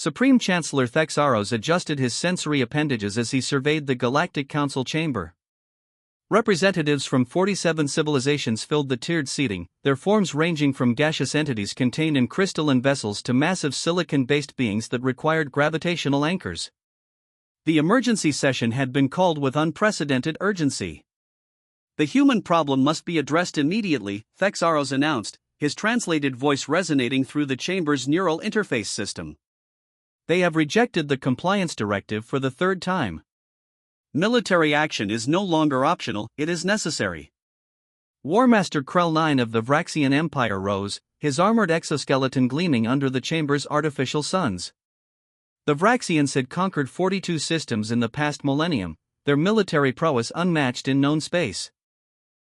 Supreme Chancellor Thexaros adjusted his sensory appendages as he surveyed the Galactic Council chamber. Representatives from 47 civilizations filled the tiered seating, their forms ranging from gaseous entities contained in crystalline vessels to massive silicon-based beings that required gravitational anchors. The emergency session had been called with unprecedented urgency. "The human problem must be addressed immediately," Thexaros announced, his translated voice resonating through the chamber's neural interface system. "They have rejected the compliance directive for the third time. Military action is no longer optional, it is necessary." Warmaster Krell 9 of the Vraxian Empire rose, his armored exoskeleton gleaming under the chamber's artificial suns. The Vraxians had conquered 42 systems in the past millennium, their military prowess unmatched in known space.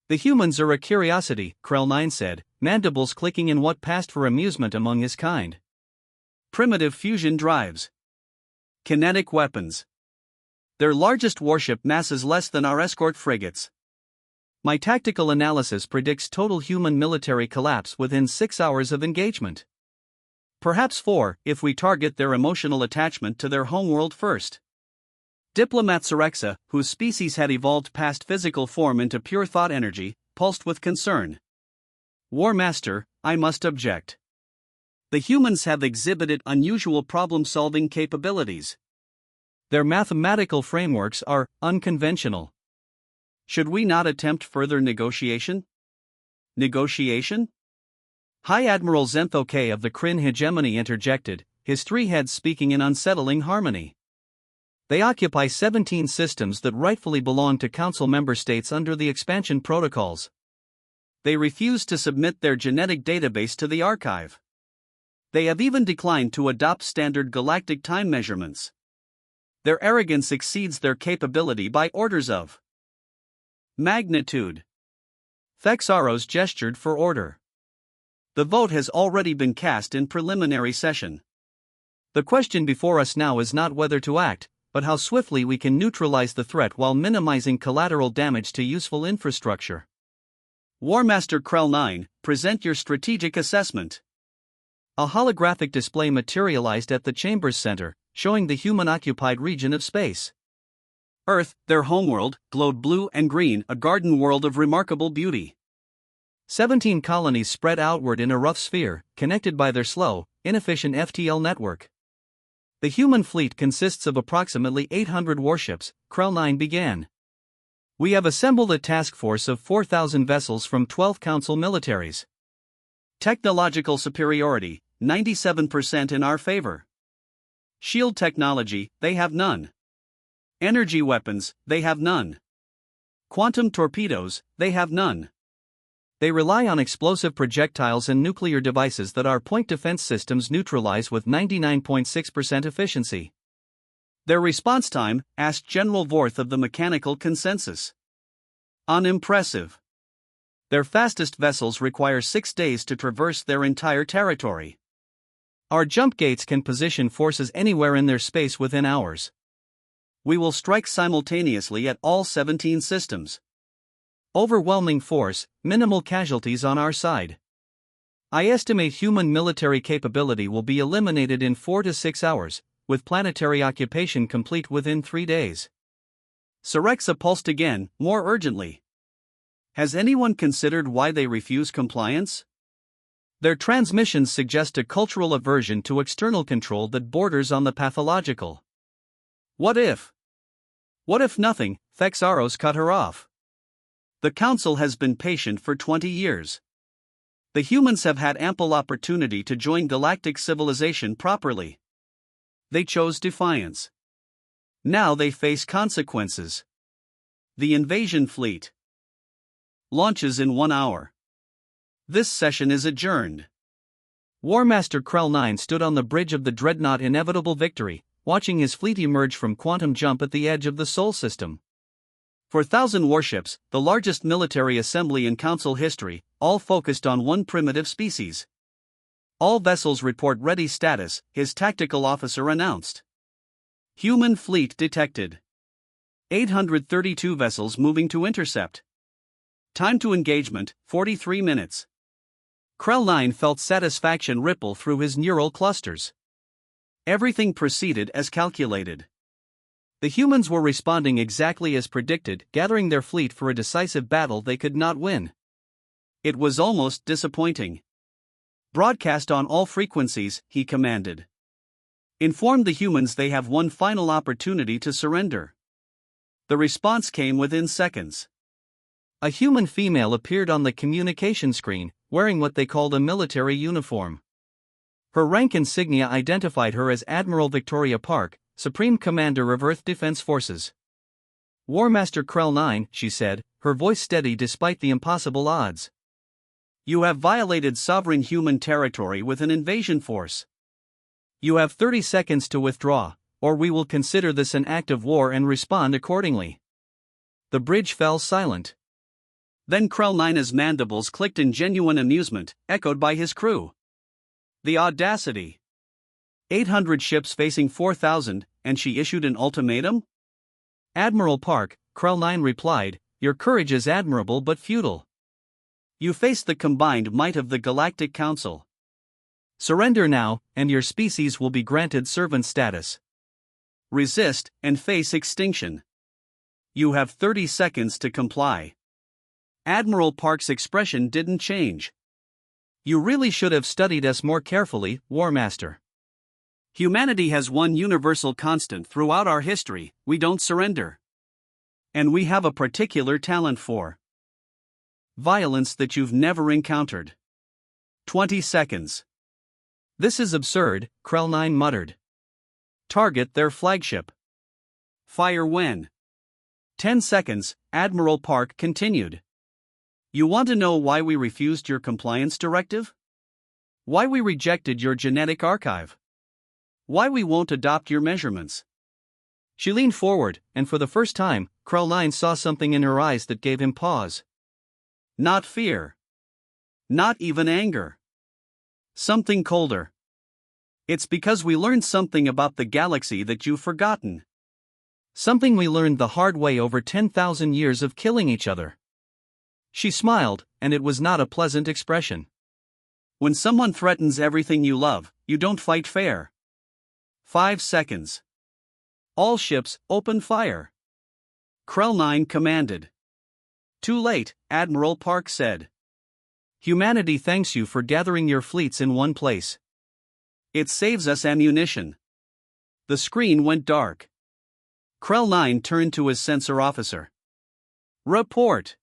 "The humans are a curiosity," Krell 9 said, mandibles clicking in what passed for amusement among his kind. "Primitive fusion drives. Kinetic weapons. Their largest warship mass is less than our escort frigates. My tactical analysis predicts total human military collapse within 6 hours of engagement. Perhaps 4, if we target their emotional attachment to their homeworld first." Diplomat Cerexa, whose species had evolved past physical form into pure thought energy, pulsed with concern. "War Master, I must object. The humans have exhibited unusual problem-solving capabilities. Their mathematical frameworks are unconventional. Should we not attempt further negotiation?" "Negotiation?" High Admiral Zentho K of the Kryn hegemony interjected, his 3 heads speaking in unsettling harmony. "They occupy 17 systems that rightfully belong to Council member states under the expansion protocols. They refuse to submit their genetic database to the archive. They have even declined to adopt standard galactic time measurements. Their arrogance exceeds their capability by orders of magnitude." Thexaros gestured for order. "The vote has already been cast in preliminary session. The question before us now is not whether to act, but how swiftly we can neutralize the threat while minimizing collateral damage to useful infrastructure. Warmaster Krell 9, present your strategic assessment." A holographic display materialized at the chamber's center, showing the human-occupied region of space. Earth, their homeworld, glowed blue and green, a garden world of remarkable beauty. 17 colonies spread outward in a rough sphere, connected by their slow, inefficient FTL network. "The human fleet consists of approximately 800 warships," Krell 9 began. "We have assembled a task force of 4,000 vessels from 12 Council militaries. Technological superiority, 97% in our favor. Shield technology, they have none. Energy weapons, they have none. Quantum torpedoes, they have none. They rely on explosive projectiles and nuclear devices that our point defense systems neutralize with 99.6% efficiency. Their response time," asked General Vorth of the Mechanical Consensus. "Unimpressive. Their fastest vessels require 6 days to traverse their entire territory. Our jump gates can position forces anywhere in their space within hours. We will strike simultaneously at all 17 systems. Overwhelming force, minimal casualties on our side. I estimate human military capability will be eliminated in 4 to 6 hours, with planetary occupation complete within 3 days." Cerexa pulsed again, more urgently. "Has anyone considered why they refuse compliance? Their transmissions suggest a cultural aversion to external control that borders on the pathological." What if nothing?" Thexaros cut her off. "The Council has been patient for 20 years. The humans have had ample opportunity to join galactic civilization properly. They chose defiance. Now they face consequences. The invasion fleet launches in 1 hour. This session is adjourned." Warmaster Krell 9 stood on the bridge of the dreadnought Inevitable Victory, watching his fleet emerge from quantum jump at the edge of the Sol system. 4,000 warships, the largest military assembly in Council history, all focused on one primitive species. "All vessels report ready status," his tactical officer announced. "Human fleet detected. 832 vessels moving to intercept. Time to engagement, 43 minutes. Krell 9 felt satisfaction ripple through his neural clusters. Everything proceeded as calculated. The humans were responding exactly as predicted, gathering their fleet for a decisive battle they could not win. It was almost disappointing. "Broadcast on all frequencies," he commanded. "Inform the humans they have one final opportunity to surrender." The response came within seconds. A human female appeared on the communication screen, wearing what they called a military uniform. Her rank insignia identified her as Admiral Victoria Park, Supreme Commander of Earth Defense Forces. "War Master Krell 9, she said, her voice steady despite the impossible odds. "You have violated sovereign human territory with an invasion force. You have 30 seconds to withdraw, or we will consider this an act of war and respond accordingly." The bridge fell silent. Then Krell 9's mandibles clicked in genuine amusement, echoed by his crew. The audacity! 800 ships facing 4,000, and she issued an ultimatum? "Admiral Park," Krell 9 replied, "your courage is admirable but futile. You face the combined might of the Galactic Council. Surrender now, and your species will be granted servant status. Resist, and face extinction. You have 30 seconds to comply." Admiral Park's expression didn't change. "You really should have studied us more carefully, War Master. Humanity has one universal constant throughout our history: we don't surrender. And we have a particular talent for violence that you've never encountered." 20 seconds. "This is absurd," Krell 9 muttered. "Target their flagship. Fire when." 10 seconds, Admiral Park continued. "You want to know why we refused your compliance directive? Why we rejected your genetic archive? Why we won't adopt your measurements?" She leaned forward, and for the first time, Krell 9 saw something in her eyes that gave him pause. Not fear. Not even anger. Something colder. "It's because we learned something about the galaxy that you've forgotten. Something we learned the hard way over 10,000 years of killing each other." She smiled, and it was not a pleasant expression. "When someone threatens everything you love, you don't fight fair." 5 seconds. "All ships, open fire." Krell 9 commanded. "Too late," Admiral Park said. "Humanity thanks you for gathering your fleets in one place. It saves us ammunition." The screen went dark. Krell 9 turned to his sensor officer. "Report."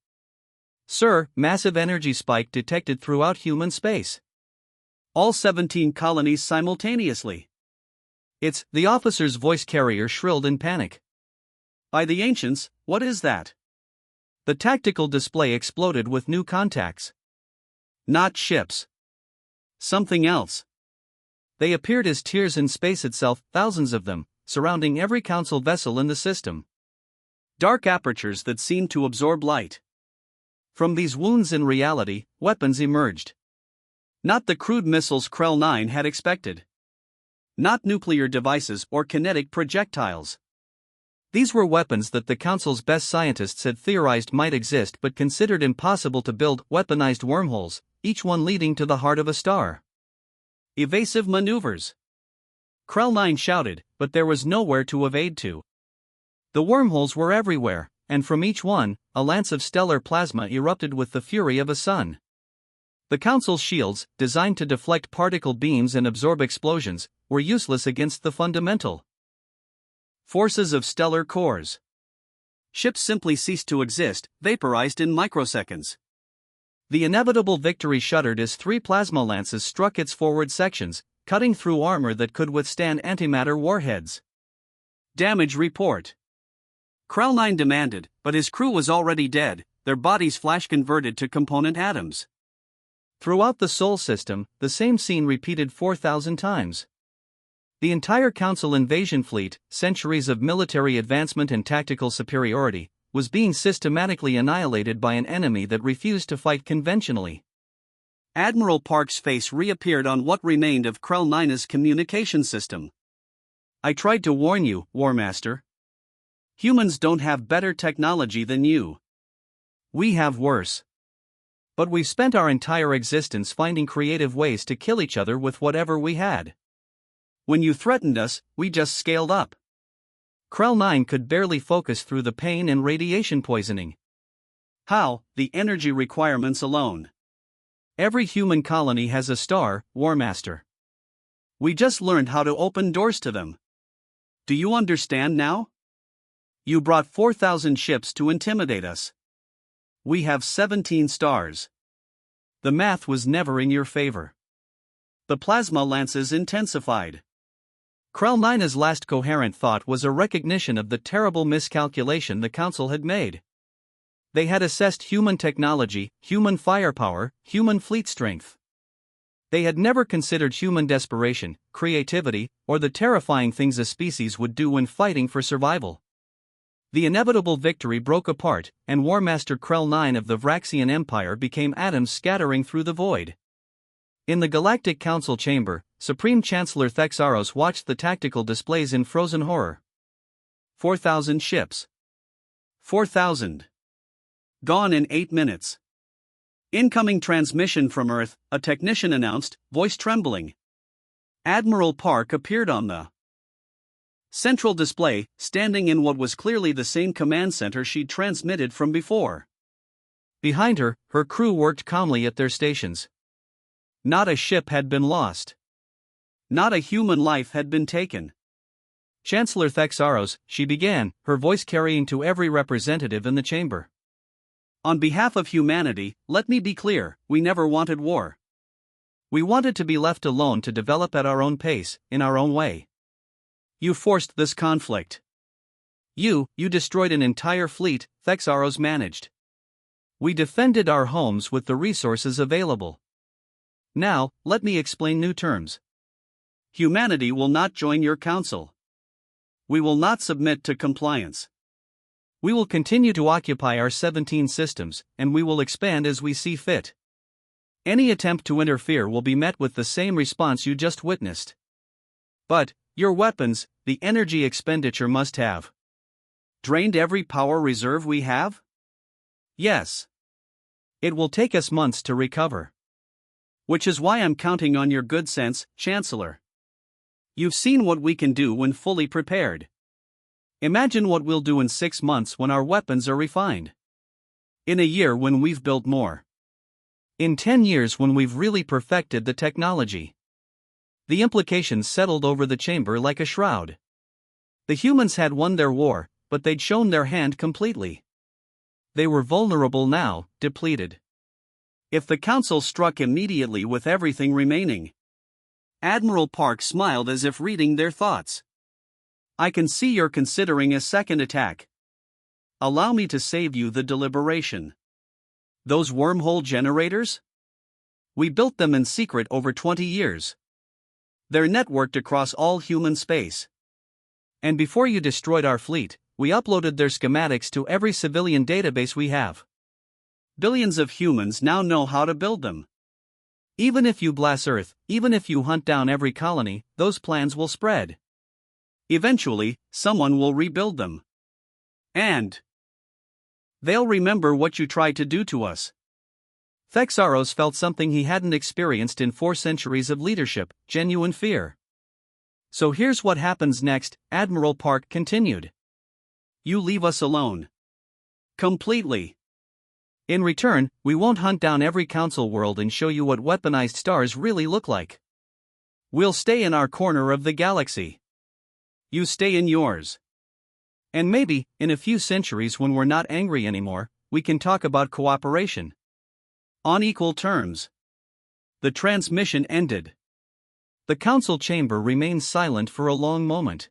"Sir, massive energy spike detected throughout human space. All 17 colonies simultaneously." The officer's voice carrier shrilled in panic. "By the ancients, what is that?" The tactical display exploded with new contacts. Not ships. Something else. They appeared as tears in space itself, thousands of them, surrounding every council vessel in the system. Dark apertures that seemed to absorb light. From these wounds in reality, weapons emerged. Not the crude missiles Krell 9 had expected. Not nuclear devices or kinetic projectiles. These were weapons that the Council's best scientists had theorized might exist but considered impossible to build: weaponized wormholes, each one leading to the heart of a star. Evasive maneuvers. Krell 9 shouted, but there was nowhere to evade to. The wormholes were everywhere, and from each one, a lance of stellar plasma erupted with the fury of a sun. The Council's shields, designed to deflect particle beams and absorb explosions, were useless against the fundamental forces of stellar cores. Ships simply ceased to exist, vaporized in microseconds. The inevitable victory shuddered as 3 plasma lances struck its forward sections, cutting through armor that could withstand antimatter warheads. Damage report. Krell 9 demanded, but his crew was already dead, their bodies flash converted to component atoms. Throughout the Sol system, the same scene repeated 4,000 times. The entire Council invasion fleet, centuries of military advancement and tactical superiority, was being systematically annihilated by an enemy that refused to fight conventionally. Admiral Park's face reappeared on what remained of Krell 9's communication system. "I tried to warn you, War Master. Humans don't have better technology than you. We have worse. But we've spent our entire existence finding creative ways to kill each other with whatever we had. When you threatened us, we just scaled up. Krell 9 could barely focus through the pain and radiation poisoning. How? The energy requirements alone. Every human colony has a star, War Master. We just learned how to open doors to them. Do you understand now? You brought 4,000 ships to intimidate us. We have 17 stars. The math was never in your favor. The plasma lances intensified. Krell 9's last coherent thought was a recognition of the terrible miscalculation the Council had made. They had assessed human technology, human firepower, human fleet strength. They had never considered human desperation, creativity, or the terrifying things a species would do when fighting for survival. The inevitable victory broke apart, and War Master Krell 9 of the Vraxian Empire became atoms scattering through the void. In the Galactic Council chamber, Supreme Chancellor Thexaros watched the tactical displays in frozen horror. 4,000 ships. 4,000. Gone in 8 minutes. Incoming transmission from Earth, a technician announced, voice trembling. Admiral Park appeared on the central display, standing in what was clearly the same command center she'd transmitted from before. Behind her, her crew worked calmly at their stations. Not a ship had been lost. Not a human life had been taken. Chancellor Thexaros, she began, her voice carrying to every representative in the chamber. On behalf of humanity, let me be clear, we never wanted war. We wanted to be left alone to develop at our own pace, in our own way. You forced this conflict. You destroyed an entire fleet, Thexaros managed. We defended our homes with the resources available. Now, let me explain new terms. Humanity will not join your council. We will not submit to compliance. We will continue to occupy our 17 systems, and we will expand as we see fit. Any attempt to interfere will be met with the same response you just witnessed. But, your weapons, the energy expenditure must have drained every power reserve we have? Yes. It will take us months to recover. Which is why I'm counting on your good sense, Chancellor. You've seen what we can do when fully prepared. Imagine what we'll do in 6 months when our weapons are refined. In a year when we've built more. In 10 years when we've really perfected the technology. The implications settled over the chamber like a shroud. The humans had won their war, but they'd shown their hand completely. They were vulnerable now, depleted. If the Council struck immediately with everything remaining. Admiral Park smiled as if reading their thoughts. I can see you're considering a second attack. Allow me to save you the deliberation. Those wormhole generators? We built them in secret over 20 years. They're networked across all human space. And before you destroyed our fleet, we uploaded their schematics to every civilian database we have. Billions of humans now know how to build them. Even if you blast Earth, even if you hunt down every colony, those plans will spread. Eventually, someone will rebuild them. And they'll remember what you tried to do to us. Thexaros felt something he hadn't experienced in 4 centuries of leadership, genuine fear. So here's what happens next, Admiral Park continued. You leave us alone. Completely. In return, we won't hunt down every council world and show you what weaponized stars really look like. We'll stay in our corner of the galaxy. You stay in yours. And maybe, in a few centuries when we're not angry anymore, we can talk about cooperation. On equal terms. The transmission ended. The council chamber remained silent for a long moment.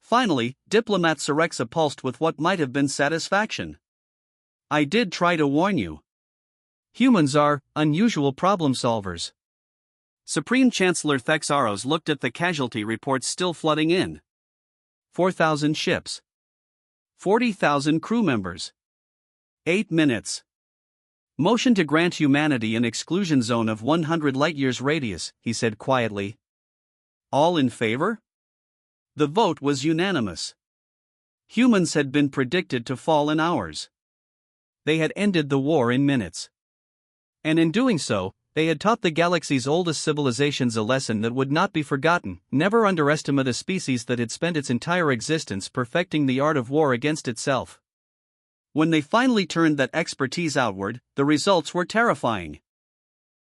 Finally, Diplomat Sorexa pulsed with what might have been satisfaction. I did try to warn you. Humans are unusual problem solvers. Supreme Chancellor Thexaros looked at the casualty reports still flooding in. 4,000 ships. 40,000 crew members. 8 minutes. Motion to grant humanity an exclusion zone of 100 light-years radius, he said quietly. All in favor? The vote was unanimous. Humans had been predicted to fall in hours. They had ended the war in minutes. And in doing so, They had taught the galaxy's oldest civilizations a lesson that would not be forgotten: never underestimate a species that had spent its entire existence perfecting the art of war against itself. When they finally turned that expertise outward, the results were terrifying.